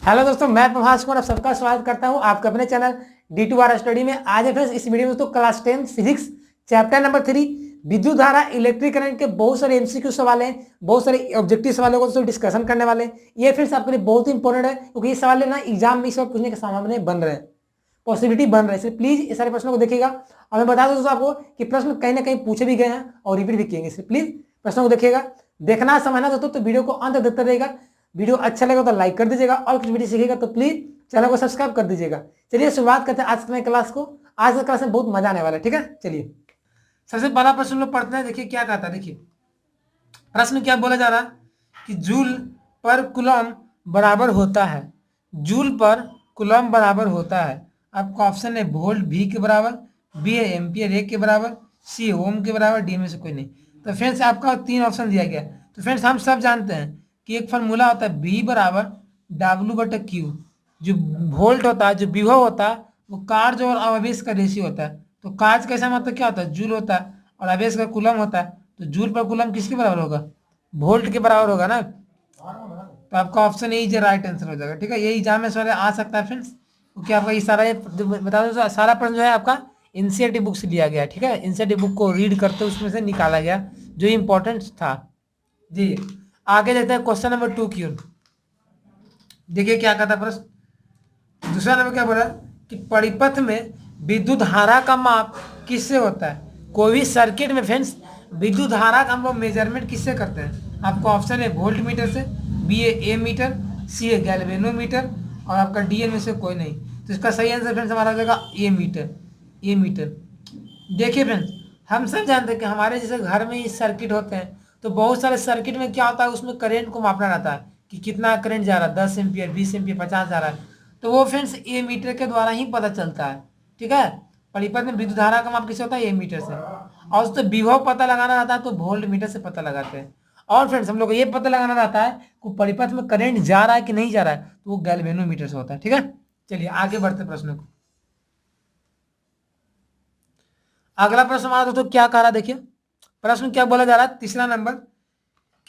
Hello दोस्तों, मैं प्रभास कुमार आप सबका स्वागत करता हूं आपके अपने चैनल D2R स्टडी में। आज है फ्रेंड्स इस वीडियो में दोस्तों क्लास 10 फिजिक्स चैप्टर नंबर 3 विद्युत धारा इलेक्ट्रिक करंट के बहुत सारे एमसीक्यू सवाल हैं, बहुत सारे ऑब्जेक्टिव सवालों को दोस्तों डिस्कशन करने वाले हैं। ये फ्रेंड्स आपके लिए बहुत ही इंपॉर्टेंट है क्योंकि ये सवाल ना एग्जाम में इस वक्त पूछने के संभावना बन रहे हैं, पॉसिबिलिटी बन रहा है। इसलिए प्लीज ये सारे प्रश्नों को देखिएगा और मैं बता दूं दोस्तों आपको कि प्रश्न कहीं ना कहीं पूछे भी गए हैं और रिपीट भी किएंगे। इसलिए प्लीज प्रश्नों को देखिएगा, देखना समझना दोस्तों तो वीडियो को अंत तक देखते रहेगा। वीडियो अच्छा लगा तो लाइक कर दीजिएगा और कुछ वीडियो सीखेगा तो प्लीज चैनल को सब्सक्राइब कर दीजिएगा। चलिए शुरुआत करते हैं आज की क्लास को। आज की क्लास में बहुत मजा आने वाला है, ठीक है। चलिए सबसे पहला प्रश्न लोग पढ़ते हैं। देखिए क्या कहता है, देखिए प्रश्न क्या बोला जा रहा है कि जूल पर कूलम बराबर होता है। जूल पर कूलम बराबर होता है। आपका ऑप्शन है वोल्ट V के बराबर, बी है एम्पियर A के बराबर, सी ओम के बराबर, डी में से कोई नहीं। तो फ्रेंड्स आपका 3 ऑप्शन दिया गया। तो फ्रेंड्स हम सब जानते हैं कि एक फार्मूला होता है B बराबर W/Q। जो वोल्ट होता है, जो विभव होता है, वो कार्य और आवेश का रेशियो होता है। तो कार्य कैसा मतलब क्या होता है, जूल होता है, और आवेश का कूलम होता है। तो जूल पर कूलम किसके बराबर होगा, वोल्ट के बराबर होगा ना। तो आपका ऑप्शन ए जो राइट आंसर हो जाएगा, ठीक है। ये एग्जाम में सवाल आ सकता है फ्रेंड्स, क्योंकि आपका ये सारा बता दो सारा प्रश्न जो है आपका एनसीईआरटी बुक से लिया गया, ठीक है। एनसीईआरटी बुक को रीड करते उसमें से निकाला गया जो इंपॉर्टेंट था जी। आगे देखते हैं क्वेश्चन नंबर 2 की ओर। देखिए क्या कहता है प्रश्न। दूसरा नंबर क्या बोला कि परिपथ में विद्युत धारा का माप किससे होता है। कोई भी सर्किट में फ्रेंड्स विद्युत धारा का हम लोग मेजरमेंट किससे करते हैं। आपको ऑप्शन है वोल्ट मीटर से, बी है ए मीटर, सी है गैल्वेनोमीटर, और आपका डी एन में से कोई नहीं। तो इसका सही आंसर फ्रेंड्स हमारा हो जाएगा ए मीटर। ए मीटर। देखिए फ्रेंड्स हम सब जानते हैं कि हमारे जैसे घर में ही सर्किट होते हैं, तो बहुत सारे सर्किट में क्या होता है, उसमें करंट को मापना रहता है कि कितना करंट जा रहा है, 10 एम्पियर, 20 एम्पियर, 50 जा रहा है। तो वो फ्रेंड्स ए मीटर के द्वारा ही पता चलता है, ठीक है। परिपथ में विद्युत धारा का माप किससे होता है, ए मीटर से। और उसको विभव पता लगाना रहता है तो वोल्ट मीटर से पता लगाते हैं। और फ्रेंड्स हम लोग को ये पता लगाना रहता है कि परिपथ में करंट जा रहा है कि नहीं जा रहा है, तो वो गैल्वेनोमीटर से होता है, ठीक है। चलिए आगे बढ़ते प्रश्न को। अगला प्रश्न हमारा दोस्तों क्या कह रहा है, देखिए प्रश्न क्या बोला जा रहा है, तीसरा नंबर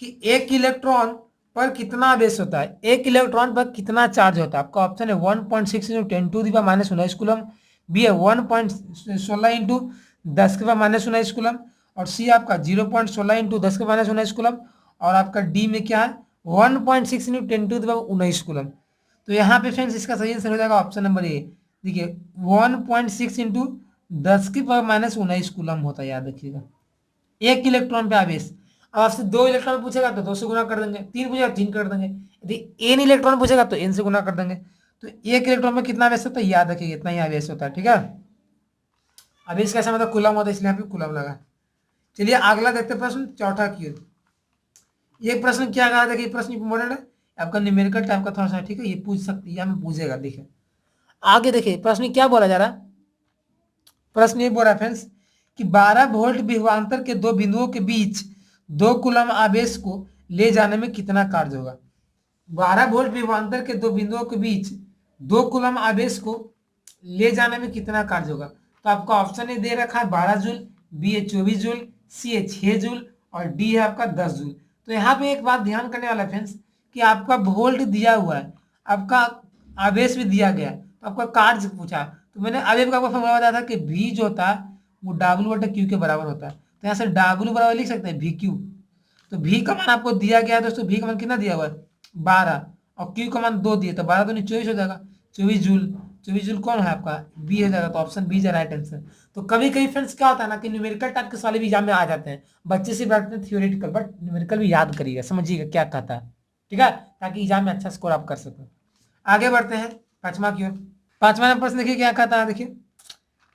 कि एक इलेक्ट्रॉन पर कितना आवेश होता है, एक इलेक्ट्रॉन पर कितना चार्ज होता है। आपका ऑप्शन है 1.6 × 10⁻⁻19 कूलम, बी है 1.16 × 10⁻⁻19 कूलम, और सी आपका 0.16 × 10⁻⁻19 कूलम, और आपका डी में क्या है 1.6 × 10⁻19 कूलम। तो यहाँ पे फ्रेंड्स इसका सही आंसर हो जाएगा ऑप्शन नंबर ए। देखिए 1.6 × 10⁻⁻19 कूलम होता है, याद रखिएगा एक इलेक्ट्रॉन पे आवेश। अब आपसे 2 इलेक्ट्रॉन पूछेगा तो 2 से गुना कर देंगे, 3 पूछेगा 3 कर देंगे, यदि एन इलेक्ट्रॉन पूछेगा तो एन से गुना कर देंगे। तो एक इलेक्ट्रॉन में कितना आवेश होता है, याद रखिए इतना ही आवेश होता है, ठीक है। आवेश कैसा मतलब कूलम होता है, इसलिए यहाँ पे कूलम लगा। चलिए अगला देखते हैं प्रश्न चौथा की ओर। ये प्रश्न क्या कहा, देखिए प्रश्न इंपॉर्टेंट है आपका, न्यूमेरिकल टाइप का थोड़ा सा, ठीक है। ये पूछ सकती है, हमें पूछेगा। देखिए आगे देखिए प्रश्न क्या बोला जा रहा है। प्रश्न ये बोल रहा है फ्रेंड्स कि 12 वोल्ट विभवांतर के दो बिंदुओं के बीच 2 कूलम आवेश को ले जाने में कितना कार्य होगा। 12 वोल्ट विभवांतर के दो बिंदुओं के बीच 2 कूलम आवेश को ले जाने में कितना कार्य होगा। तो आपका ऑप्शन दे रखा है 12 जूल, बी है 24 जूल, सी है 6 जूल, और डी है आपका 10 जूल। तो यहाँ पे एक बात ध्यान करने वाला है फ्रेंड्स कि आपका वोल्ट दिया हुआ है, आपका आवेश भी दिया गया, तो आपका कार्य पूछा। तो मैंने अभी आपको फॉर्मूला बताया था कि V जो होता है वो W/Q के बराबर होता है। तो यहाँ से W बराबर लिख सकते हैं VQ। तो V का मान आपको दिया गया है दोस्तों, V का मान कितना दिया हुआ है 12, और Q का मान 2 दिए, तो 12 तो 24 हो जाएगा, 24 जूल। 24 जूल कौन है आपका, बी हो जाएगा। तो ऑप्शन बी है राइट आंसर। तो कभी कभी फ्रेंड्स क्या होता है ना कि न्यूमेरिकल टाइप के सवाल भी एग्जाम में आ जाते हैं, बच्चे से बैठते हैं थियोरेटिकल, बट न्यूमेरिकल भी याद करिएगा, समझिएगा क्या कहता है, ठीक है, ताकि एग्जाम में अच्छा स्कोर आप कर सकें। आगे बढ़ते हैं पांचवा की ओर। पांचवा नंबर प्रश्न देखिए क्या कहता है। देखिए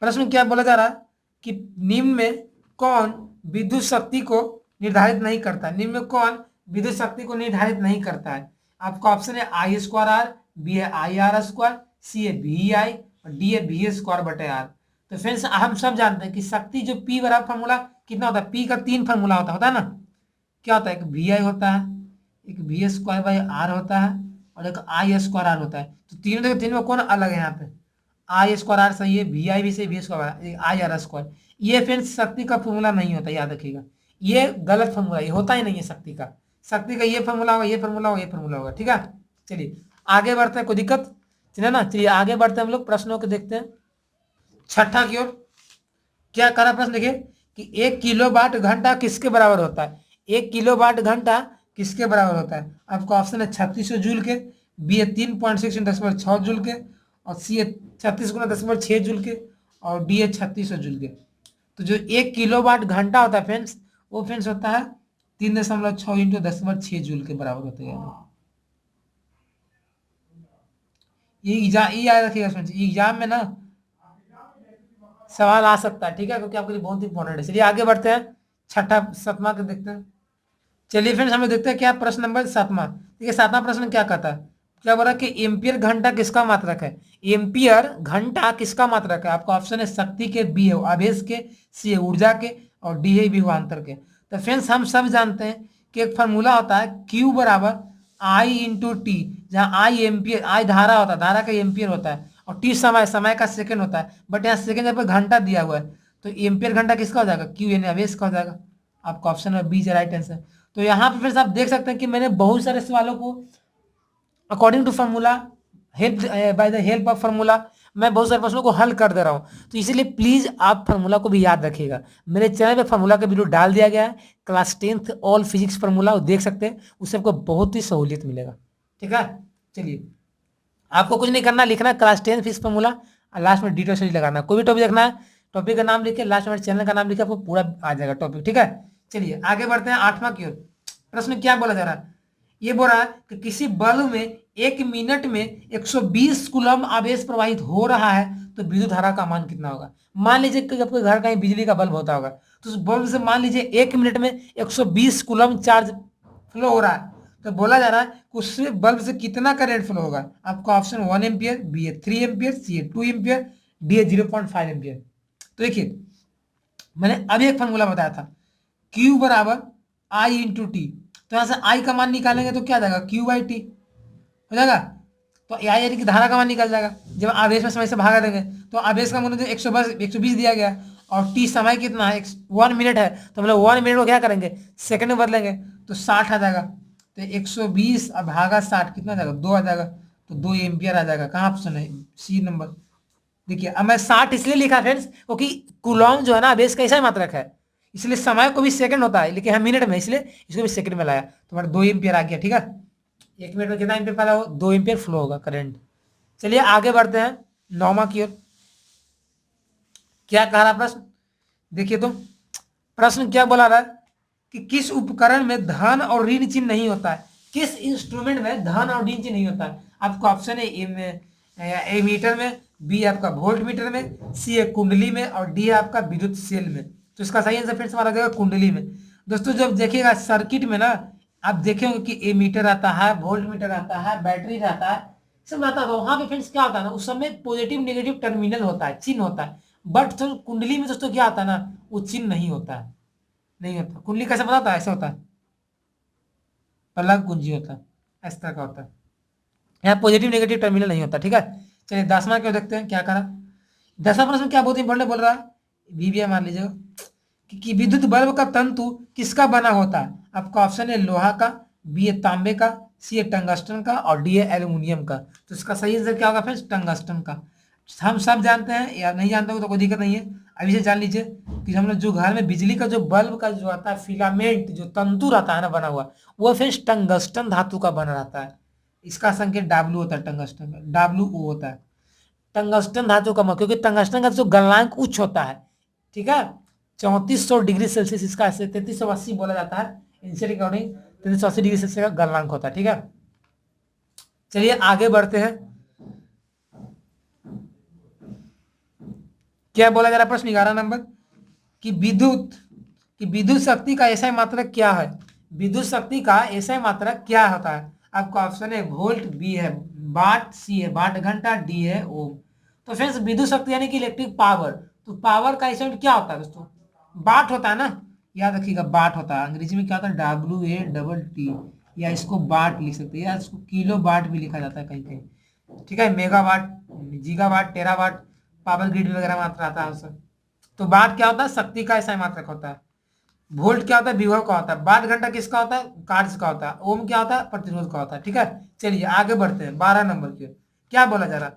प्रश्न क्या बोला जा रहा है कि निम्न में कौन विद्युत शक्ति को निर्धारित नहीं करता है। निम्न में कौन विद्युत शक्ति को निर्धारित नहीं करता है। आपका ऑप्शन है I²R, बी है IR², सी है VI, और डी है VA²/R। तो फ्रेंड्स हम सब जानते हैं कि शक्ति जो P बराबर फार्मूला कितना होता है, P का 3 फार्मूला होता है ना। क्या होता है, एक VI होता है, एक VA²/R होता है, और एक I²R होता है। तो तीनों में कौन अलग है, यहाँ पे I²R सही है, VI भी सही, VA², ये फ्रेंड्स शक्ति का फॉर्मूला नहीं होता, याद रखिएगा। ये गलत फॉर्मूला, ये होता ही नहीं है शक्ति का। शक्ति का ये फॉर्मूला होगा, ये फॉर्मूला होगा, ये फॉर्मूला होगा, ठीक है। चलिए आगे बढ़ते हैं, कोई दिक्कत चलिए ना, चलिए आगे बढ़ते हैं हम लोग, प्रश्नों को देखते हैं। छठा की ओर क्या करा प्रश्न देखिए कि 1 किलोवाट घंटा किसके बराबर होता है। 1 किलोवाट घंटा किसके बराबर होता है? आपका ऑप्शन है 3600 जूल के, बी है 3.6 जूल के, और सी है 36 × 10 6 जूल के, और डी है 3600 जूल के। तो जो 1 किलोवाट घंटा होता है फ्रेंड्स, वो फ्रेंड्स होता है 3.6 × 10 6 जूल के बराबर होता है। ये याद रखिएगा फ्रेंड्स, एग्जाम में ना सवाल आ सकता है, ठीक है, क्योंकि आपके लिए बहुत इंपॉर्टेंट है। चलिए आगे बढ़ते हैं, छठा सातवां को देखते हैं। चलिए फ्रेंड्स हम लोग देखते हैं क्या प्रश्न नंबर सातवां। देखिए सातवां प्रश्न क्या कहता है, क्या बोला कि एम्पियर घंटा किसका मात्रक है। एम्पियर घंटा किसका मात्रक है? आपका ऑप्शन है शक्ति के, बी है आवेश के, सी है ऊर्जा के, और डी है विभवांतर के। तो फ्रेंड्स हम सब जानते हैं कि एक फार्मूला होता है Q बराबर आई इंटू टी, जहाँ आई एम्पियर, आई धारा होता है, धारा का एम्पियर होता है, और टी समय, समय का सेकंड होता है, बट यहाँ सेकंड यहाँ पर घंटा दिया हुआ है, तो एम्पियर घंटा किसका हो जाएगा? Q यानी आवेश का हो जाएगा। आपका ऑप्शन है बी इज राइट आंसर। तो यहाँ पे फिर आप देख सकते हैं कि मैंने बहुत सारे सवालों को according to formula, help by the help of formula, मैं बहुत सारे प्रश्नों को हल कर दे रहा हूँ। तो इसीलिए प्लीज आप फार्मूला को भी याद रखिएगा। मेरे चैनल पे फार्मूला का वीडियो डाल दिया गया है, class 10th all physics formula, देख सकते हैं, उससे आपको बहुत ही सहूलियत मिलेगा। ठीक है, चलिए आपको कुछ नहीं करना, लिखना क्लास 10 फिजिक्स फार्मूला, लास्ट में डिटेल स्टडी लगाना। कोई भी टॉपिक देखना है, टॉपिक का नाम लिखे, लास्ट में चैनल का नाम लिखे, आपको पूरा आ जाएगा टॉपिक। ठीक है, चलिए आगे बढ़ते हैं आठवां की ओर। प्रश्न क्या बोला जा रहा है, ये बोल रहा है कि किसी बल्ब में 1 मिनट में 120 कूलम आवेश प्रवाहित हो रहा है, तो विद्युत धारा का मान कितना होगा। मान लीजिए कि आपके घर का बिजली का बल्ब होता होगा, तो उस बल्ब से मान लीजिए 1 मिनट में 120 कूलम चार्ज फ्लो हो रहा है, तो बोला जा रहा है कि उस बल्ब से कितना करंट फ्लो होगा। आपका ऑप्शन 1 एम्पियर, बी है 3 एम्पियर, सी है 2 एम्पियर, डी है 0.5 एम्पियर। तो देखिए मैंने अभी एक फॉर्मूला बताया था, Q बराबर आई इंटू टी, तो यहाँ से आई का मान निकालेंगे तो क्या जाएगा, Q बाई टी हो जाएगा। तो आई यानी कि धारा का मान निकल जाएगा, जब आवेश में समय से भागा देंगे, तो आवेश का मान 120 दिया गया, और टी समय कितना है, 1 मिनट है, तो हम लोग 1 मिनट को क्या करेंगे, सेकंड में बदलेंगे, तो 60 आ जाएगा। तो 120 अब भागा 60 कितना आ जाएगा, 2 आ जाएगा, तो 2 एम्पियर आ जाएगा। कहाँ ऑप्शन है, सी नंबर। देखिए अब मैं 60 इसलिए लिखा फ्रेंड्स, क्योंकि कूलॉम जो है ना आवेश का ऐसा ही मात्रक है, इसलिए समय को भी सेकंड होता है, लेकिन हम मिनट में, इसलिए इसको भी सेकंड में लाया, तो हमारा 2 एम्पियर आ गया। ठीक है, 1 मिनट में कितना एम्पियर पैदा हो, 2 एम्पियर फ्लो होगा करंट। चलिए आगे बढ़ते हैं नौवां की ओर। क्या कह रहा प्रश्न, देखिए तो प्रश्न क्या बोला रहा है कि किस उपकरण में धन और ऋण चिन्ह नहीं होता है। किस इंस्ट्रूमेंट में धन और ऋण चिन्ह नहीं होता है। आपका ऑप्शन है ए मीटर में, बी आपका वोल्ट मीटर में, सी है कुंडली में, और डी है आपका विद्युत सेल में। तो इसका सही आंसर फिर से हमारा हो जाएगा कुंडली में। दोस्तों जब देखिएगा सर्किट में ना, आप देखेंगे कि ए मीटर आता है, वोल्ट मीटर आता है, बैटरी रहता है, सब रहता है, तो वहां पे फ्रेंड्स क्या होता है ना, उस समय पॉजिटिव नेगेटिव टर्मिनल होता है, चिन्ह होता है। बट तो कुंडली में दोस्तों क्या आता है ना, वो चिन्ह नहीं होता है, नहीं होता। कुंडली कैसे बताता है, ऐसा होता है, पलक कुंजी होता है, इस तरह का होता है, यहाँ पॉजिटिव नेगेटिव टर्मिनल नहीं होता। ठीक है, चलिए 10वां क्यों देखते हैं क्या करा। 10वां प्रश्न क्या बहुत इंपॉर्टेंट बोल रहा है, भी मान लीजिएगा कि विद्युत बल्ब का तंतु किसका बना होता है। आपका ऑप्शन है लोहा का, बी है तांबे का, सी है टंगस्टन का, और डी है एल्यूमिनियम का। तो इसका सही आंसर क्या होगा फ्रेंड्स, टंगस्टन का। हम सब जानते हैं, या नहीं जानते हो तो कोई दिक्कत नहीं है, अभी से जान लीजिए कि हम लोग जो घर में बिजली का जो बल्ब का जो आता है फिलामेंट, जो तंतु रहता है ना बना हुआ, वो फ्रेंड्स टंगस्टन धातु का बना रहता है। इसका संकेत W होता है, टंगस्टन का WO होता है। टंगस्टन धातु का, क्योंकि टंगस्टन का जो गलनांक उच्च होता है, ठीक है, 3400 डिग्री सेल्सियस, इसका 3380 बोला जाता है, इनसे अकॉर्डिंग 3380 डिग्री सेल्सियस का गलनांक होता है। ठीक है, चलिए आगे बढ़ते हैं। क्या बोला जा रहा है प्रश्न 11 नंबर, कि विद्युत शक्ति का ऐसा मात्रक क्या है। विद्युत शक्ति का ऐसा मात्रक क्या होता है। आपका ऑप्शन है वोल्ट, बी है वाट, सी है वाट घंटा, डी है ओम। तो फ्रेंड्स विद्युत शक्ति यानी कि इलेक्ट्रिक पावर, तो पावर का ऐसा क्या होता है दोस्तों, वाट होता है ना, याद रखिएगा वाट होता है। अंग्रेजी में क्या होता है, WATT, या इसको वाट लिख सकते हैं, या इसको किलो वाट भी लिखा जाता है कहीं कहीं। ठीक है, megawatt, gigawatt, terawatt, power grid वगैरह मात्रा आता है उससे। तो वाट क्या होता है, शक्ति का ऐसा मात्रक होता है। वोल्ट क्या होता है, विभव का होता है। वाट घंटा किसका होता है, कार्य का होता है। ओम क्या होता है, प्रतिरोध का होता है। ठीक है, चलिए आगे बढ़ते हैं 12 नंबर की ओर। क्या बोला जा रहा,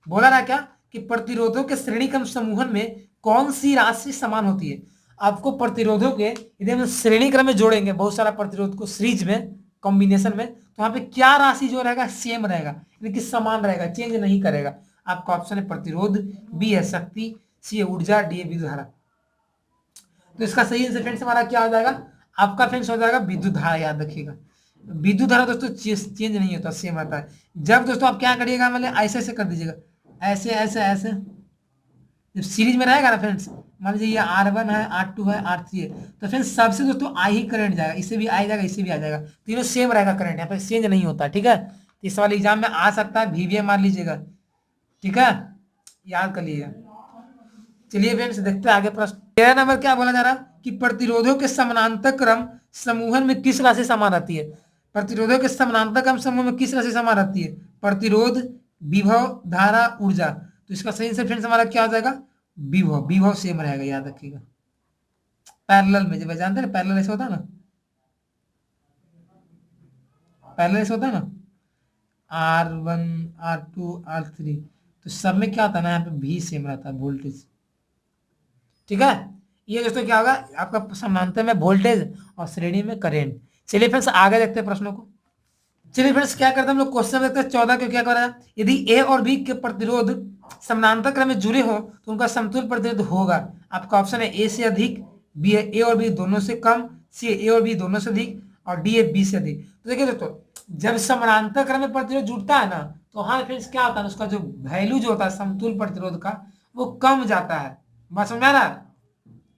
बोला रहा क्या कि प्रतिरोधों के श्रेणी क्रम समूहन में कौन सी राशि समान होती है। आपको प्रतिरोधों के यदि हम श्रेणी क्रम में जोड़ेंगे बहुत सारा प्रतिरोध को सीरीज में कॉम्बिनेशन में, तो वहां पे क्या राशि जो रहेगा सेम रहेगा, यानी कि समान रहेगा, चेंज नहीं करेगा। आपका ऑप्शन है प्रतिरोध, बी है शक्ति, सी है ऊर्जा, डी है विद्युत धारा। तो इसका सही आंसर फ्रेंड्स हमारा क्या हो जाएगा, आपका फ्रेंड्स हो जाएगा विद्युत धारा। याद रखिएगा विद्युत धारा दोस्तों चेंज नहीं होता, सेम रहता है। जब दोस्तों आप क्या करिएगा, मतलब ऐसे ऐसे कर दीजिएगा, ऐसे ऐसे ऐसे, जब सीरीज में रहेगा ना फ्रेंड्स, मान लीजिए ये R1 है, R2 है, R3 है, तो फ्रेंड्स सबसे दोस्तों आई ही करंट जाएगा, इससे भी आ जाएगा, इससे भी आ जाएगा, तीनों सेम रहेगा करंट, यहाँ पे चेंज नहीं होता। ठीक है, तो इस वाले एग्जाम में आ सकता है, VVM मार लीजिएगा। ठीक है, याद कर लीजिएगा। चलिए फ्रेंड्स देखते हैं आगे प्रश्न। 13 नंबर क्या बोला जा रहा है कि प्रतिरोधों के समानांतर क्रम समूहन में किस राशि समान रहती है। प्रतिरोधों के समानांतर क्रम समूह में किस राशि समान रहती है, प्रतिरोध, विभव, धारा, ऊर्जा। तो इसका सही आंसर फ्रेंड्स हमारा क्या हो जाएगा, विभव। विभव सेम रहेगा, याद रखिएगा। पैरेलल में, जब जानते हैं पैरेलल ऐसे होता है ना, पैरेलल ऐसे होता है ना, R1 R2 R3, तो सब में क्या होता है ना, यहाँ पे भी सेम रहता है वोल्टेज। ठीक है, ये दोस्तों क्या होगा आपका समानांतर में वोल्टेज और श्रेणी में करंट। चलिए फ्रेंड्स आगे देखते हैं प्रश्नों को। चलिए फ्रेंड्स क्या करते हैं हम लोग, क्वेश्चन देखते हैं 14 को। क्या कर रहा है, यदि ए और बी के प्रतिरोध समानांतर क्रम में जुड़े हो तो उनका समतुल्य प्रतिरोध होगा। आपका ऑप्शन है ए से अधिक, बी है ए और बी दोनों से कम, सी है ए और बी दोनों से अधिक, और डी है बी से अधिक। तो देखिए दोस्तों जब समानांतर क्रम में प्रतिरोध जुड़ता है ना, तो हाँ फ्रेंड्स क्या होता है, उसका जो वैल्यू जो होता है समतुल्य प्रतिरोध का वो कम जाता है। बात समझ में आ रहा है।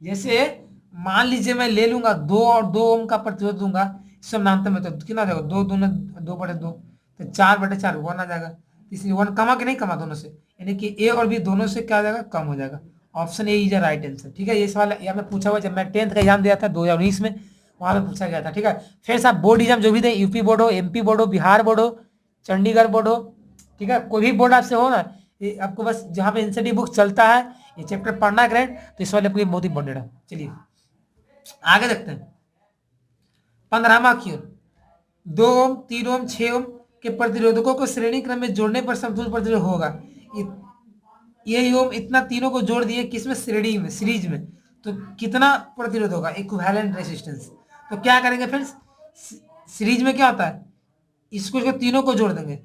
जैसे मान लीजिए मैं ले लूंगा 2 और 2 ओम का प्रतिरोध दूंगा समानांतर में, तो कितना आ जाएगा, 2 दूना 2/2, तो 4/4 1 आ जाएगा। इसलिए 1 कमा कि नहीं कमा दोनों से, यानी कि ए और बी दोनों से क्या आ जाएगा, कम हो जाएगा। Option A is the right answer. ठीक है, ये सवाल यहाँ पे पूछा हुआ जब मैं 10th का एग्जाम दिया था 2019 में, वहाँ पे पूछा गया था। ठीक है, फिर साहब बोर्ड एग्जाम जो भी दें, यूपी बोर्ड हो, MP बोर्ड हो, बिहार बोर्ड हो, चंडीगढ़ बोर्ड हो, ठीक है, कोई भी बोर्ड आपसे हो ना, ये आपको बस जहाँ पे एनसीईआरटी बुक चलता है ये चैप्टर पढ़ना है ग्रेड, तो इस वाले आपको बहुत ही इंपॉर्टेंट है। चलिए आगे देखते हैं 15वां की ओर। 2 ओम, 3 ओम, 6 ओम के प्रतिरोधकों को श्रेणी क्रम में जोड़ने पर समतुल्य प्रतिरोध होगा। ये ओम इतना तीनों को जोड़ दिए किसमें, श्रेणी में, सीरीज में, तो कितना प्रतिरोध होगा, इक्विवेलेंट रेजिस्टेंस। तो क्या करेंगे फ्रेंड्स, सीरीज में क्या होता है, इसको तीनों को जोड़ देंगे,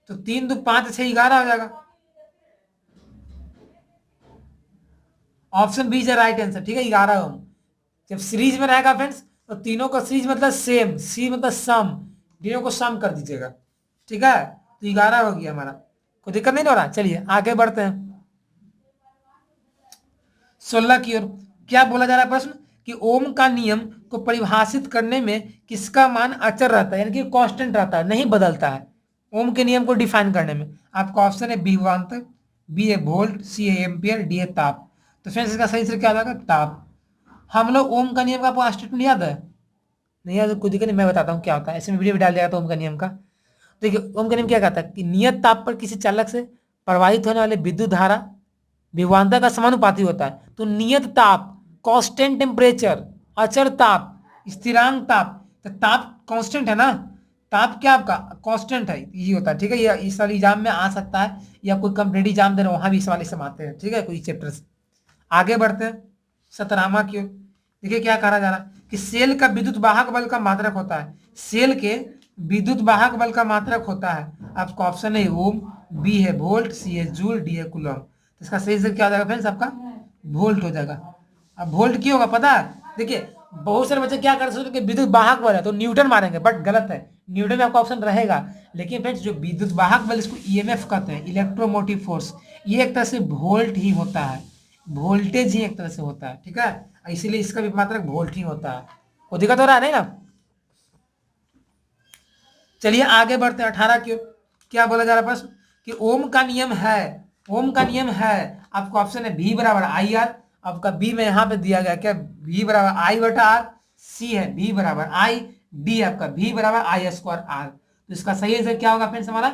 तो 3 2 5 6 11 हो जाएगा। Option B is right answer. ठीक है, 11 ओम। जब सीरीज में रहेगा फ्रेंड्स तो तीनों का सीरीज मतलब सेम, सी मतलब सम, तीनों को सम कर दीजिएगा। ठीक है, तो 11 हो गया हमारा, कोई दिक्कत नहीं हो रहा। चलिए आगे बढ़ते हैं 16 की ओर। क्या बोला जा रहा है प्रश्न कि ओम का नियम को परिभाषित करने में किसका मान अचर रहता है, यानी कि कांस्टेंट रहता है, नहीं बदलता है। ओम के नियम को डिफाइन करने में आपका ऑप्शन है विभवांतर, बी है वोल्ट, सी है एम्पियर, डी है ताप। तो फ्रेंड्स इसका सही से क्या आ जाएगा, ताप। हम लोग ओम का नियम का आपको स्टेटमेंट याद है, नहीं याद, कोई दिक्कत नहीं, मैं बताता हूँ क्या होता है, ऐसे में वीडियो भी डाल दिया था ओम का नियम का। देखिए ओम का नियम क्या कहता है कि नियत ताप पर किसी चालक से प्रवाहित होने वाले विद्युत धारा विभवांतर का समानुपाती होता है। तो नियत ताप, कांस्टेंट टेम्परेचर, अचर ताप, स्थिरांक ताप, तो ताप कांस्टेंट है ना, ताप क्या आपका कांस्टेंट है, ये होता है। ठीक है, ये इस वाले एग्जाम में आ सकता है, या कोई कंपटीटिव एग्जाम दे रहे वहां भी इस वाले से आते हैं। ठीक है, कोई चैप्टर से आगे बढ़ते हैं 17वां की ओर। देखिए क्या कहा जा रहा है कि सेल का विद्युत वाहक बल का मात्रक होता है, सेल के विद्युत वाहक बल का मात्रक होता है। आपका ऑप्शन है ओम, बी है वोल्ट, सी है जूल, डी है कूलम। तो इसका सही से क्या हो जाएगा फ्रेंड्स, आपका वोल्ट हो जाएगा। अब वोल्ट क्यों होगा पता है, देखिए बहुत सारे बच्चे क्या कर सकते हैं, विद्युत वाहक बल है तो न्यूटन मारेंगे, बट गलत है, न्यूटन में आपका ऑप्शन रहेगा। लेकिन फ्रेंड्स जो विद्युत वाहक बल, इसको ईएमएफ कहते हैं, इलेक्ट्रोमोटिव फोर्स, ये एक तरह से वोल्ट ही होता है, वोल्टेज ही एक तरह से होता है। ठीक है, इसीलिए इसका भी मात्रक वोल्ट ही होता है। कोई दिक्कत हो रहा है नहीं ना। चलिए आगे बढ़ते हैं 18 की ओर। क्या बोला जा रहा है प्रश्न कि ओम का नियम है, ओम का नियम है, आपका ऑप्शन है V बराबर आई आर। आपका बी में यहाँ पे दिया गया क्या, V बराबर आई बटा आर, सी है V बराबर आई, डी आपका V बराबर आई स्क्वायर आर। तो इसका सही आंसर क्या होगा फ्रेंड्स हमारा,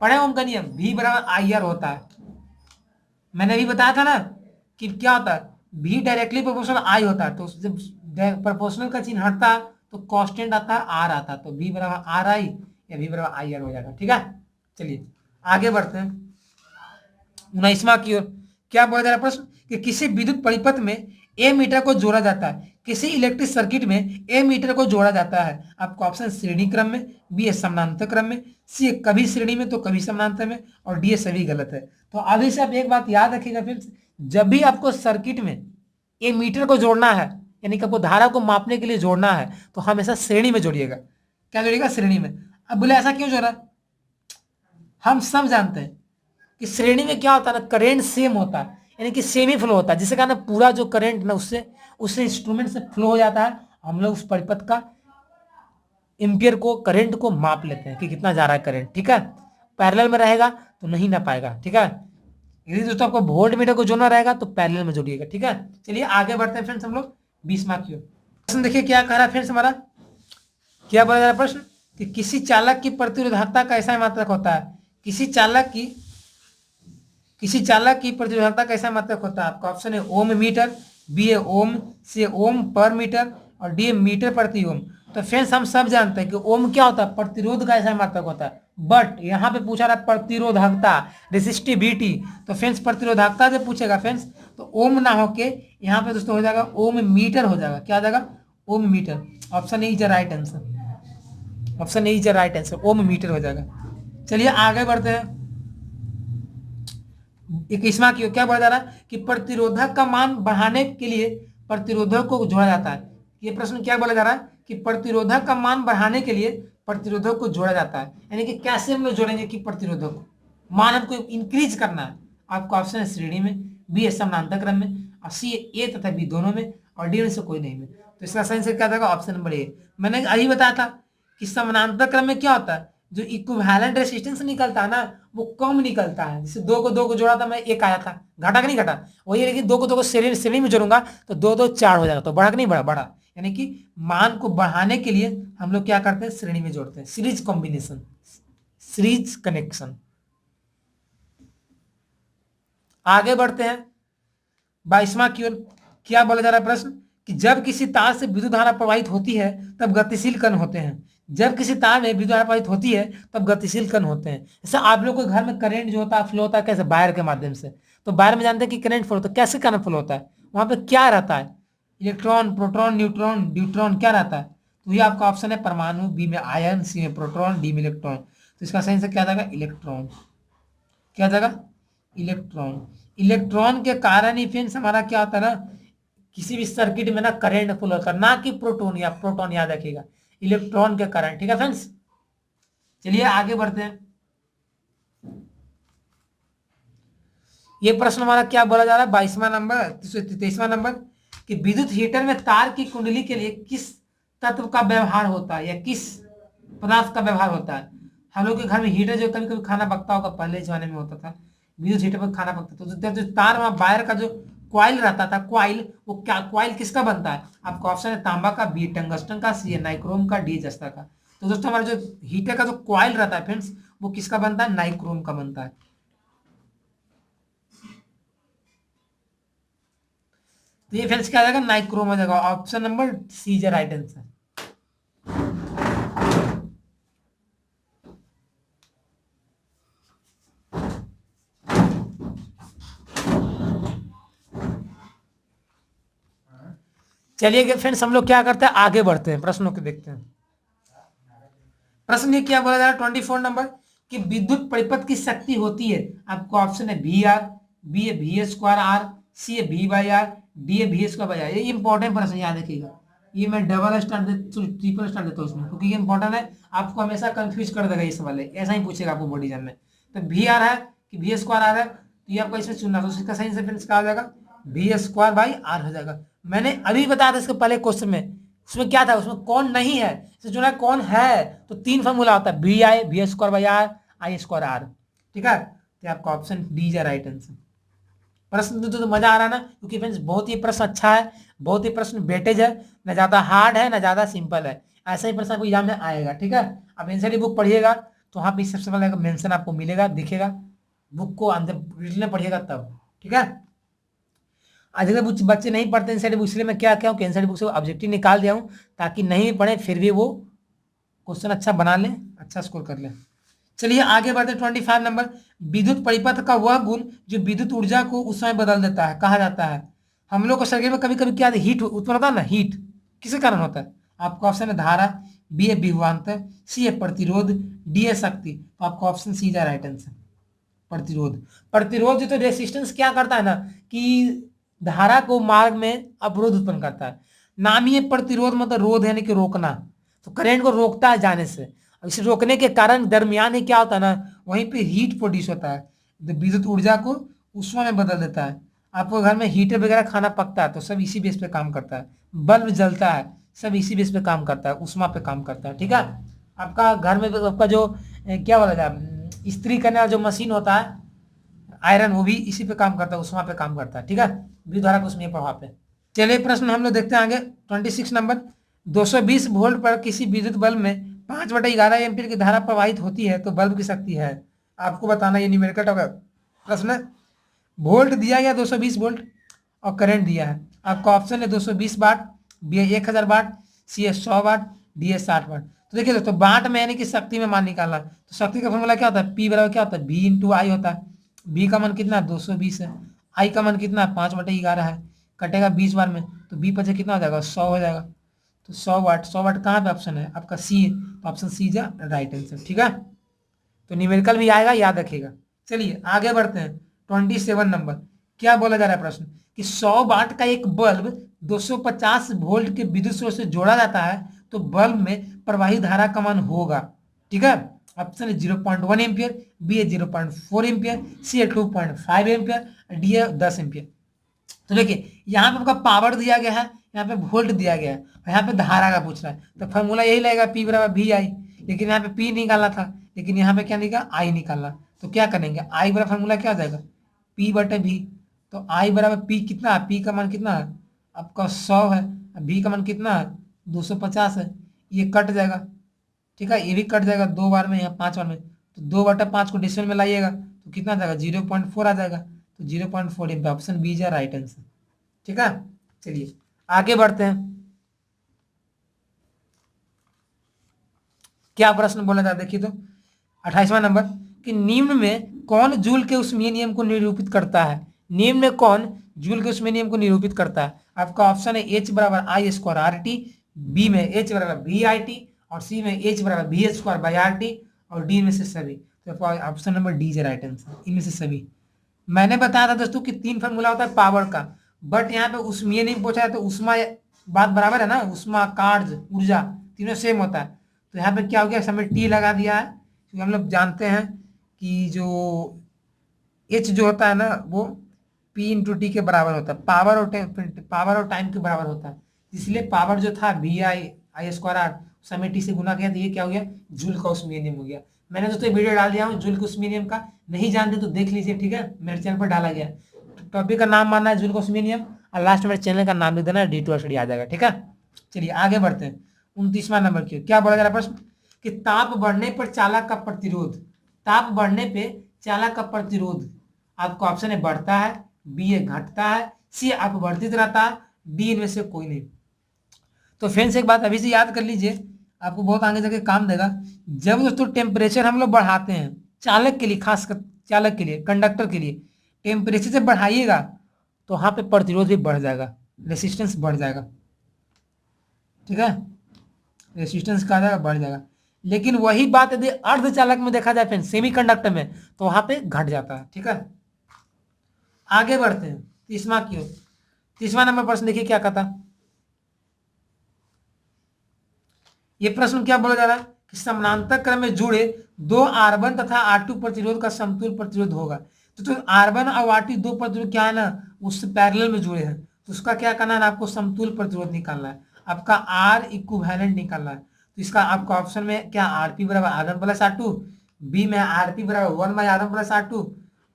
पढ़े ओम का नियम, V बराबर आई आर होता है। मैंने अभी बताया था ना कि क्या होता है, V डायरेक्टली प्रोपोर्शनल आई होता है, तो जब प्रोपोर्शनल का चिन्ह हटता है तो कांस्टेंट आता है, आर आता है, तो V बराबर आर आई या V बराबर आई आर हो जाएगा। ठीक है, चलिए आगे बढ़ते हैं 19वां की ओर। क्या बोला जा रहा है प्रश्न कि किसी विद्युत परिपथ में ए मीटर को जोड़ा जाता है, किसी इलेक्ट्रिक सर्किट में ए मीटर को जोड़ा जाता है। आपको ऑप्शन श्रेणी क्रम में, बी है समानांतर क्रम में, सी है कभी श्रेणी में तो कभी समानांतर में, और डी है सभी गलत है। तो अभी से आप एक बात याद रखिएगा फ्रेंड्स, जब भी आपको सर्किट में ए मीटर को जोड़ना है, यानी कि आपको धारा को मापने के लिए जोड़ना है, तो हमेशा श्रेणी में जोड़िएगा। क्या जोड़िएगा? श्रेणी में। अब बोले ऐसा क्यों जोड़ा? हम सब जानते हैं कि श्रेणी में क्या होता है ना, करंट सेम होता है, यानी कि सेम ही फ्लो होता है, जिसके कारण पूरा जो करंट ना उससे इंस्ट्रूमेंट से फ्लो हो जाता है। हम लोग उस परिपथ का एम्पियर को, करंट को माप लेते हैं कि कितना जा रहा है करंट। ठीक है, पैरेलल में रहेगा तो नहीं ना पाएगा। ठीक है, यदि दोस्तों आपको वोल्ट मीटर को जोड़ना रहेगा तो पैरेलल में जोड़िएगा। ठीक है, चलिए आगे बढ़ते हैं फ्रेंड्स हम लोग 20वां की ओर। प्रश्न देखिए क्या कह रहा है फ्रेंड्स हमारा, क्या बोला जा रहा है प्रश्न कि किसी चालक की प्रतिरोधकता का ऐसा मात्रक होता है, किसी चालक की प्रतिरोधकता कैसा मात्रक होता है। आपका ऑप्शन है ओम मीटर, बी है ओम, सी है ओम पर मीटर, और डी है मीटर प्रति ओम। तो फ्रेंड्स हम सब जानते हैं कि ओम क्या होता है, प्रतिरोध का ऐसा मात्रक होता है, बट यहाँ पे पूछा रहा है प्रतिरोधकता, रेसिस्टिविटी। तो फ्रेंड्स प्रतिरोधकता जब पूछेगा फ्रेंड्स तो ओम ना होके यहाँ पे दोस्तों हो जाएगा ओम मीटर हो जाएगा। क्या हो जाएगा? Ohm metre. Option A is the right answer, option A is the right answer, ohm metre हो जाएगा। चलिए आगे बढ़ते हैं 21वां की ओर। क्या बोला जा रहा है कि प्रतिरोधक का मान बढ़ाने के लिए प्रतिरोधक को जोड़ा जाता है। ये प्रश्न क्या बोला जा रहा है कि प्रतिरोधक का मान बढ़ाने के लिए प्रतिरोधक को जोड़ा जाता है, यानी कि कैसे हम लोग जोड़ेंगे कि प्रतिरोधक को मान हमको इंक्रीज करना है। आपका ऑप्शन है श्रेणी में, बी है समानांतर क्रम में, और सी है ए तथा बी दोनों में, और डी में से कोई नहीं में। तो इसका सही आंसर क्या था? Option number A. मैंने अभी बताया था कि समानांतर क्रम में क्या होता है, जो इक्विवेलेंट रेसिस्टेंस निकलता है ना वो कम निकलता है। जैसे दो को जोड़ा था मैं, एक आया था, घटा कि नहीं घटा? वही है, लेकिन दो को श्रेणी में जोड़ूंगा तो दो दो चार हो जाएगा, तो बढ़ा कि नहीं बढ़ा? बढ़ा। यानी कि मान को बढ़ाने के लिए हम लोग क्या करते हैं? श्रेणी में जोड़ते हैं, सीरीज कॉम्बिनेशन, सीरीज कनेक्शन। आगे बढ़ते हैं 22वां की ओर। क्या बोला जा रहा है प्रश्न कि जब किसी तार से विद्युत धारा प्रवाहित होती है तब गतिशील कण होते हैं। जब किसी तार में विद्युत धारा प्रवाहित होती है तब गतिशील कण होते हैं। जैसे आप लोग के घर में करंट जो होता है फ्लो होता है कैसे? वायर के माध्यम से। तो वायर में जानते हैं कि करंट फ्लो होता है, कैसे करंट फ्लो होता है? वहां पे क्या रहता है? इलेक्ट्रॉन, प्रोटॉन, न्यूट्रॉन, ड्यूट्रॉन, क्या रहता है? तो ये आपका ऑप्शन है परमाणु, बी में आयन, सी में प्रोटॉन, डी में इलेक्ट्रॉन। तो इसका सही आंसर क्या जाएगा? इलेक्ट्रॉन। क्या जाएगा? इलेक्ट्रॉन। इलेक्ट्रॉन के कारण ही फ्रेंड्स हमारा क्या होता है ना, किसी भी सर्किट में ना करंट फ्लो होता है, ना कि प्रोटॉन या प्रोटॉन, याद रखिएगा, इलेक्ट्रॉन के कारण। ठीक है फ्रेंड्स, चलिए आगे बढ़ते हैं। ये प्रश्न हमारा क्या बोला जा रहा है 22वां नंबर 23वां नंबर कि विद्युत हीटर में तार की कुंडली के लिए किस तत्व का व्यवहार होता है या किस पदार्थ का व्यवहार होता है। हम लोग के घर में हीटर जो कभी कभी खाना पकता होगा, पहले जमाने में होता था विद्युत हीटर पर खाना पकता था, तो जो तार वहां वायर का जो क्वाइल रहता था, क्वाइल, वो क्या क्वाइल किसका बनता है? आपका ऑप्शन है तांबा का, बी टंगस्टन का, सी नाइक्रोम का, डी जस्ता का। तो दोस्तों हमारा जो हीटर का जो क्वाइल रहता है फ्रेंड्स वो किसका बनता है? नाइक्रोम का बनता है। तो ये फ्रेंड्स क्या आ जाएगा? नाइक्रोम आ जाएगा। Option number C is right answer. चलिए फ्रेंड्स हम लोग क्या करते हैं, आगे बढ़ते हैं, प्रश्नों को देखते हैं। प्रश्न ये क्या बोला जा रहा है 24 नंबर कि विद्युत परिपथ की शक्ति होती है। आपको ऑप्शन है वी आर, बी है वी स्क्वायर आर, सी है वी बाई आर, डी है वी स्क्वायर बाई आर। ये इंपॉर्टेंट प्रश्न याद रखिएगा, ये मैं डबल स्टार ट्रिपल स्टार देता हूँ इसमें, क्योंकि ये इंपॉर्टेंट है, आपको हमेशा कंफ्यूज कर देगा ये सवाल है, ऐसा ही पूछेगा आपको बोर्ड एग्जाम में। तो वी आर है कि वी स्क्वायर आर है, तो ये आपको इसमें चुनना, तो इसका सही से क्या हो जाएगा? वी स्क्वायर बाई आर हो जाएगा। मैंने अभी बताया था इसके पहले क्वेश्चन में, उसमें क्या था, उसमें कौन नहीं है, जो है कौन है, तो तीन फॉर्मूला होता है, B I, B square by R, I square R. ठीक है, तो आपका option D is right answer. प्रश्न तो मजा आ रहा है ना, क्योंकि फ्रेंड्स बहुत ही प्रश्न अच्छा है, बहुत ही प्रश्न वेटेज है, ना ज्यादा हार्ड है ना ज्यादा सिंपल है, ऐसा ही प्रश्न आपको एग्जाम में आएगा। ठीक है, आप एनसीईआरटी बुक पढ़िएगा तो वहाँ पे सबसे पहले मेंशन आपको मिलेगा, दिखेगा, बुक को अंदर डिटेल में पढ़िएगा तब। ठीक है, आज अगर बच्चे नहीं पढ़ते एनसीईआरटी बुक, इसलिए मैं क्या क्या हूँ कि एनसीईआरटी बुक से ऑब्जेक्टिव निकाल दिया हूँ, ताकि नहीं पढ़े फिर भी वो क्वेश्चन अच्छा बना ले, अच्छा स्कोर कर ले। चलिए आगे बढ़ते 25 नंबर। विद्युत परिपथ का वह गुण जो विद्युत ऊर्जा को उस समय बदल देता है कहा जाता है। हम लोग को सर्किट में कभी कभी क्या हीट उत्पन्न होता है ना, हीट किसके कारण होता है? आपका ऑप्शन है धारा, बी है विभवांतर, सी है प्रतिरोध, डी है शक्ति। तो आपका ऑप्शन सी जा राइट आंसर, प्रतिरोध। प्रतिरोध जो तो रेसिस्टेंस क्या करता है ना कि धारा को मार्ग में अवरोध उत्पन्न करता है। नाम ही है प्रतिरोध, मतलब रोध यानी कि रोकना, तो करंट को रोकता है जाने से। अब इसे रोकने के कारण दरमियान ही क्या होता है ना, वहीं पे हीट प्रोड्यूस होता है, तो विद्युत ऊर्जा को ऊष्मा में बदल देता है। आपको घर में हीटर वगैरह खाना पकता है तो सब इसी बेस पे काम करता है। बल्ब जलता है सब इसी बेस पे काम करता है, ऊष्मा पे काम करता है। ठीक है, आपका घर में आपका जो क्या बोला जाए इस्त्री करने वाला जो मशीन होता है आयरन, वो भी इसी पे काम करता है, उष्मा पे काम करता है। ठीक है, विद्युत धारा का उष्मीय प्रभाव पे। चलिए प्रश्न हम लोग देखते हैं आगे 26 नंबर। 220 वोल्ट पर किसी विद्युत बल्ब में 5/11 एम्पीयर की धारा प्रवाहित होती है तो बल्ब की शक्ति है। आपको बताना, ये न्यूमेरिकल का प्रश्न है। वोल्ट दिया गया 220 वोल्ट और करंट दिया है। आपका ऑप्शन है 220 वाट, बी है 1000 वाट, सी है 100 वाट, डी है 60 वाट। तो देखिए दोस्तों, वाट में यानी कि शक्ति में मान निकालना, तो शक्ति का फॉर्मूला क्या होता है, पी बराबर क्या होता है, बी इंटू आई होता है। बी का मान कितना है 220 है, आई का मान कितना है 5/11 है, कटेगा 20 बार में, तो बी पचे कितना हो जाएगा 100 हो जाएगा। तो 100 वाट, 100 वाट कहाँ पे ऑप्शन है आपका सी है, तो ऑप्शन सी जा राइट आंसर। ठीक है, तो न्यूमेरिकल भी आएगा, याद रखिएगा। चलिए आगे बढ़ते हैं 27 नंबर। क्या बोला जा रहा है प्रश्न कि 100 वाट का एक बल्ब 250 वोल्ट के विद्युत स्रोत से जोड़ा जाता है तो बल्ब में प्रवाही धारा का मान होगा। ठीक है, ऑप्शन है 0.1 एम्पियर, बी है 0.4 एम्पियर, सी है 2.5 एम्पियर, डी है 10 एम्पियर। तो देखिए यहाँ पे आपका पावर दिया गया है, यहाँ पे वोल्ट दिया गया है, और यहाँ पे धारा का पूछ रहा है, तो फॉर्मूला यही लगेगा पी बराबर वी आई। लेकिन यहाँ पे पी निकालना था, लेकिन यहाँ पे क्या निकाला आई निकालना। तो क्या करेंगे, आई बराबर फॉर्मूला क्या आ जाएगा पी बटे वी। तो आई बराबर पी कितना है, पी का मान कितना है आपका 100 है, वी का मान कितना है 250 है, ये कट जाएगा। ठीक है, ये भी कट जाएगा 2 बार में, यहाँ 5 बार में, तो 2/5 को डिसिमल में लाइएगा तो कितना आ जाएगा 0.4 आ जाएगा। तो 0.4 इन ऑप्शन बी जा राइट आंसर। ठीक है, चलिए आगे बढ़ते हैं। क्या प्रश्न बोला था देखिए तो 28वां नंबर कि निम्न में कौन जूल के उष्मीय नियम को निरूपित करता है। निम्न में कौन जूल के उष्मीय नियम को निरूपित करता है। आपका ऑप्शन है एच बराबर I square R T, B में एच बराबर बी आई टी, और सी में एच बराबर B H square by R T, और डी में से सभी। तो option number D is right answer, इनमें से सभी। मैंने बताया था दोस्तों कि 3 फॉर्मूला होता है पावर का, बट यहाँ पे उष्मीय नहीं पूछा है, तो उष्मा बात बराबर है ना, उष्मा कार्य ऊर्जा तीनों सेम होता है। तो यहाँ पे क्या हो गया, समय टी लगा दिया है, क्योंकि हम लोग जानते हैं कि जो एच जो होता है ना वो पी इंटू टी के बराबर होता है, पावर और टाइम के बराबर होता है। इसलिए पावर जो था V I I square R समय टी से गुना किया, तो ये क्या हो गया जूल का उष्मीय नियम हो गया। मैंने दोस्तों वीडियो डाल दिया हूँ जूल के उष्मीय नियम का, नहीं जानते तो देख लीजिए। ठीक है, मेरे चैनल पर डाला गया। टॉपिक का नाम मानना है जूल का उष्मीय नियम, और लास्ट में चैनल का नाम लिख देना है, D2 स्टडी आ जाएगा। ठीक है, चलिए आगे बढ़ते हैं 29वां नंबर की। क्या बोला जा रहा है प्रश्न कि ताप बढ़ने पर चालक का प्रतिरोध, ताप बढ़ने पे चालक का प्रतिरोध आपका ऑप्शन है बढ़ता है, बी है घटता है, सी अपवर्तित रहता है, डी इनमें से कोई नहीं। तो फ्रेंड्स एक बात अभी से याद कर लीजिए, आपको बहुत आगे जाके काम देगा। जब दोस्तों टेम्परेचर हम लोग बढ़ाते हैं चालक के लिए, खासकर चालक के लिए, कंडक्टर के लिए टेम्परेचर जब बढ़ाइएगा तो वहाँ पे प्रतिरोध भी बढ़ जाएगा, रेसिस्टेंस बढ़ जाएगा। ठीक है, रेसिस्टेंस का जाएगा बढ़ जाएगा। लेकिन वही बात यदि अर्धचालक में देखा जाए फ्रेंड्स, सेमी कंडक्टर में, तो वहाँ पे घट जाता है। ठीक है, आगे बढ़ते हैं 30वां नंबर प्रश्न देखिए क्या कहता। ये प्रश्न क्या बोला जा रहा है कि समानांतर क्रम में जुड़े 2 R1 तथा R2 प्रतिरोध का समतुल्य प्रतिरोध होगा। तो R1 और R2 दो प्रतिरोध क्या है ना, उससे पैरेलल में जुड़े हैं, तो उसका क्या करना है, आपको समतुल्य प्रतिरोध निकालना है, आपका R इक्विवेलेंट निकालना है। तो इसका आपका ऑप्शन में क्या RP बराबर R1 प्लस R2, बी में RP बराबर 1/R1 प्लस R2,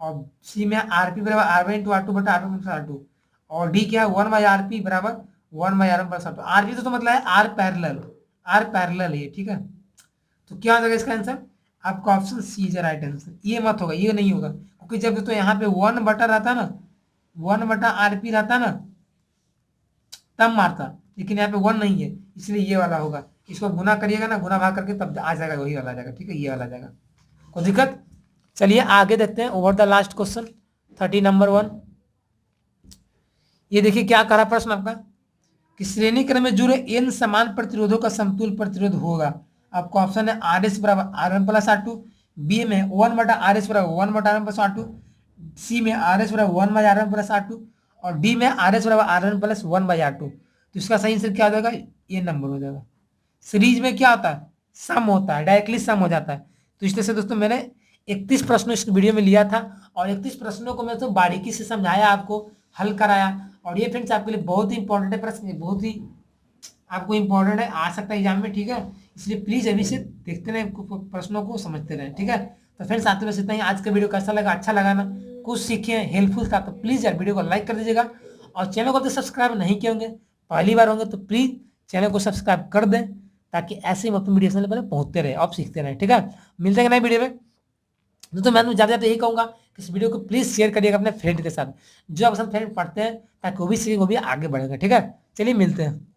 और सी में RP बराबर R1 इंटू R2 बटा R1 प्लस R2, और डी क्या है 1/RP बराबर 1/R1 प्लस R2। RP तो मतलब है आर पैरेलल है। ठीक है, तो क्या हो जाएगा इसका आंसर, आपका option C is right answer. ये मत होगा, ये नहीं होगा, क्योंकि जब तो यहाँ पे 1 बटा रहता ना, 1/RP रहता ना तब मारता, लेकिन यहाँ पे 1 नहीं है, इसलिए ये वाला होगा, इसको गुना करिएगा ना, गुना भाग करके तब आ जाएगा, वही वाला आ जाएगा। ठीक है, ये वाला आ जाएगा, कोई दिक्कत। चलिए आगे देखते हैं, over the last question 30 number 1। ये देखिए क्या करा प्रश्न आपका कि श्रेणी क्रम में जुड़े n समान प्रतिरोधों का समतुल्य प्रतिरोध होगा। आपको ऑप्शन है आर एस बराबर R one plus R two, B में 1/RS बराबर 1/R1 प्लस आर टू, सी में आर एस बराबर 1/R1 प्लस आर टू, और डी में आर एस बराबर R1 प्लस 1/R2। तो इसका सही आंसर क्या हो जाएगा, ये नंबर हो जाएगा। सीरीज में क्या होता है, सम होता है, डायरेक्टली सम हो जाता है। तो इस तरह से दोस्तों मैंने 31 प्रश्नों इस वीडियो में लिया था, और 31 प्रश्नों को मैं तो बारीकी से समझाया, आपको हल कराया। और ये फ्रेंड्स आपके लिए बहुत ही इंपॉर्टेंट है प्रश्न, बहुत ही आपको इंपॉर्टेंट है, आ सकता है एग्जाम में। ठीक है, इसलिए प्लीज अभी से देखते रहें प्रश्नों को, समझते रहें। ठीक है, तो फ्रेंड्स आते बस इतना ही। आज का वीडियो कैसा लगा, अच्छा लगा ना, कुछ सीखे, हेल्पफुल था, तो प्लीज यार वीडियो को लाइक कर दीजिएगा। और चैनल को तो सब्सक्राइब नहीं किए होंगे, पहली बार होंगे, तो प्लीज चैनल को सब्सक्राइब कर दें, ताकि ऐसे ही हम अपनी वीडियो पहले पहुंचते रहे, आप सीखते रहें। ठीक है, मिलते हैं नए वीडियो में। तो मैं ज़्यादा ज़्यादा यही कहूँगा कि इस वीडियो को प्लीज़ शेयर करिएगा अपने फ्रेंड के साथ, जो आप फ्रेंड पढ़ते हैं, ताकि वो भी सीखे, वो भी आगे बढ़ेगा। ठीक है, चलिए मिलते हैं।